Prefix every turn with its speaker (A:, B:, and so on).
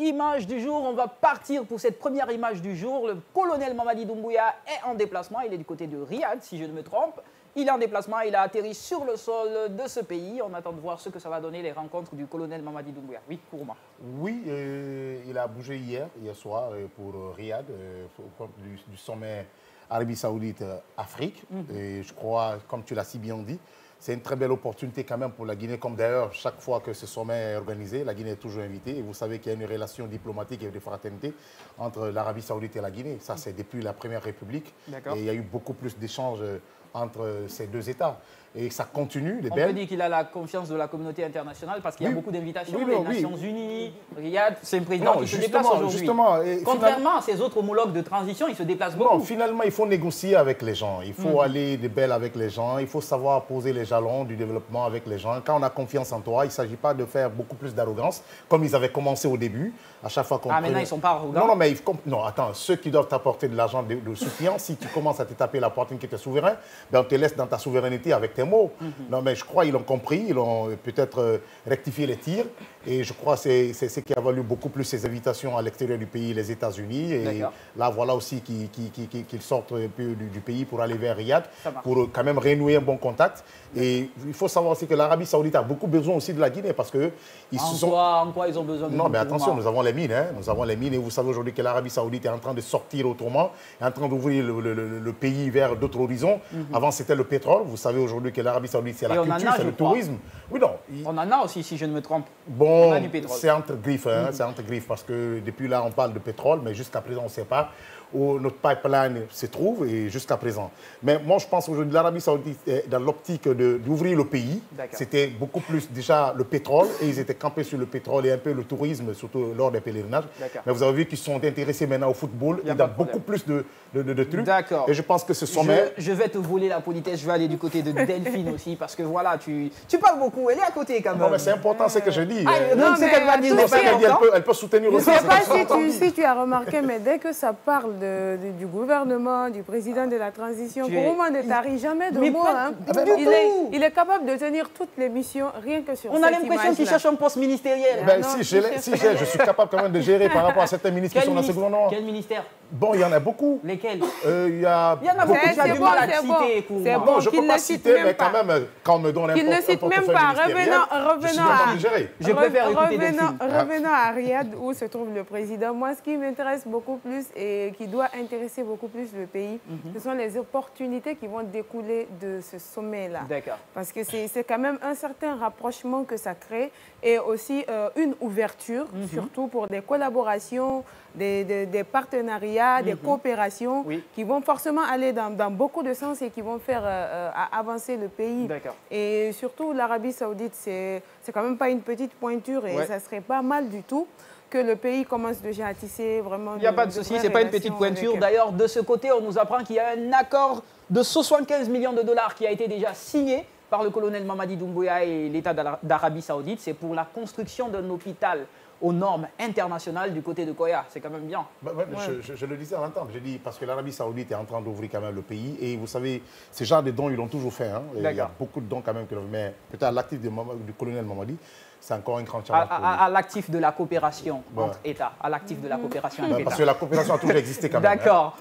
A: image du jour. On va partir pour cette première image du jour. Le colonel Mamadi Doumbouya est en déplacement. Il est du côté de Riyad, si je ne me trompe. Il est en déplacement, il a atterri sur le sol de ce pays. On attend de voir ce que ça va donner, les rencontres du colonel Mamadi Doumbouya. Oui, pour moi.
B: Oui, il a bougé hier soir pour Riyad, du sommet Arabie Saoudite-Afrique. Et je crois, comme tu l'as si bien dit, c'est une très belle opportunité quand même pour la Guinée, comme d'ailleurs, chaque fois que ce sommet est organisé, la Guinée est toujours invitée. Et vous savez qu'il y a une relation diplomatique et de fraternité entre l'Arabie Saoudite et la Guinée. Ça, c'est depuis la Première République. Et il y a eu beaucoup plus d'échanges entre ces deux États. Et ça continue.
A: On peut dire qu'il a la confiance de la communauté internationale parce qu'il y a beaucoup d'invitations, les Nations Unies, Riyad, c'est un président qui se déplace aujourd'hui. Contrairement à ses autres homologues de transition, il se déplace beaucoup.
B: Non, finalement, il faut négocier avec les gens. Il faut aller de belle avec les gens. Il faut savoir poser les jalons du développement avec les gens. Quand on a confiance en toi, il ne s'agit pas de faire beaucoup plus d'arrogance, comme ils avaient commencé au début. À chaque fois qu'on
A: maintenant, ils ne sont pas arrogants.
B: Non, mais non, attends, ceux qui doivent t'apporter de l'argent de soutien, si tu commences à te taper la poitrine qui était souverain, ben on te laisse dans ta souveraineté avec tes mots. Non, mais je crois qu'ils l'ont compris, ils ont peut-être rectifié les tirs. Et je crois que c'est ce qui a valu beaucoup plus ces invitations à l'extérieur du pays, les États-Unis. Et là, voilà aussi qu'ils sortent un peu du pays pour aller vers Riyad, pour quand même renouer un bon contact. Et il faut savoir aussi que l'Arabie Saoudite a beaucoup besoin aussi de la Guinée parce que
A: en quoi ils ont besoin de
B: Non, mais attention, nous avons les mines. Hein, nous avons les mines et vous savez aujourd'hui que l'Arabie Saoudite est en train de sortir autrement, est en train d'ouvrir le pays vers d'autres horizons. Avant, c'était le pétrole. Vous savez aujourd'hui que l'Arabie Saoudite, c'est la culture, c'est le tourisme. Oui, non.
A: On en a aussi, si je ne me trompe.
B: Bon, c'est entre griffes, hein, c'est entre griffes parce que depuis là, on parle de pétrole, mais jusqu'à présent, on ne sait pas où notre pipeline se trouve et jusqu'à présent. Mais moi, je pense aujourd'hui l'Arabie Saoudite est dans l'optique d'ouvrir le pays. C'était beaucoup plus déjà le pétrole et ils étaient campés sur le pétrole et un peu le tourisme, surtout lors des pèlerinages. Mais vous avez vu qu'ils sont intéressés maintenant au football et dans beaucoup plus de trucs. Et je pense que ce sommet...
A: Je vais te voler la politesse, je vais aller du côté de Delphine aussi parce que voilà, tu parles beaucoup, elle est à côté quand même.
B: Non, mais c'est important ce que je dis.
A: Non, c'est qu'elle va dire.
B: Elle peut soutenir aussi.
C: Je ne sais pas si tu as remarqué, mais dès que ça parle du gouvernement, du président de la transition, Kourouma ne tarit jamais de mots. Hein. Il est capable de tenir toutes les missions rien que sur cette image-là.
A: On a l'impression qu'il cherche un poste ministériel.
B: Si je suis capable quand même de gérer par rapport à certains ministres qui sont dans ce gouvernement.
A: Quel ministère?
B: Bon, il y en a beaucoup.
A: Lesquels?
B: Il y en a
A: beaucoup. C'est bon,
C: c'est bon.
B: Je ne peux pas citer, mais quand même, quand on me donne un
C: qu'il ne cite même pas. Revenons à Riyad, où se trouve le président. Moi, ce qui m'intéresse beaucoup plus et qui doit intéresser beaucoup plus le pays, ce sont les opportunités qui vont découler de ce sommet-là. Parce que c'est quand même un certain rapprochement que ça crée et aussi une ouverture, surtout pour des collaborations, des partenariats, des coopérations qui vont forcément aller dans beaucoup de sens et qui vont faire avancer le pays. Et surtout, l'Arabie Saoudite, c'est quand même pas une petite pointure et ça serait pas mal du tout que le pays commence déjà à tisser vraiment...
A: Il n'y a pas de souci, ce n'est pas une petite pointure. D'ailleurs, de ce côté, on nous apprend qu'il y a un accord de 75 millions de dollars qui a été déjà signé par le colonel Mamadi Doumbouya et l'État d'Arabie Saoudite. C'est pour la construction d'un hôpital aux normes internationales du côté de Koya. C'est quand même bien.
B: Je le disais à l'entente, je dis parce que l'Arabie Saoudite est en train d'ouvrir quand même le pays et vous savez, ces genres de dons, ils l'ont toujours fait. Hein, il y a beaucoup de dons quand même, mais peut-être à l'actif du colonel Mamadi, c'est encore un grand challenge.
A: À l'actif de la coopération entre États, à l'actif de la coopération avec États.
B: Parce que la coopération a toujours existé quand même.
A: D'accord.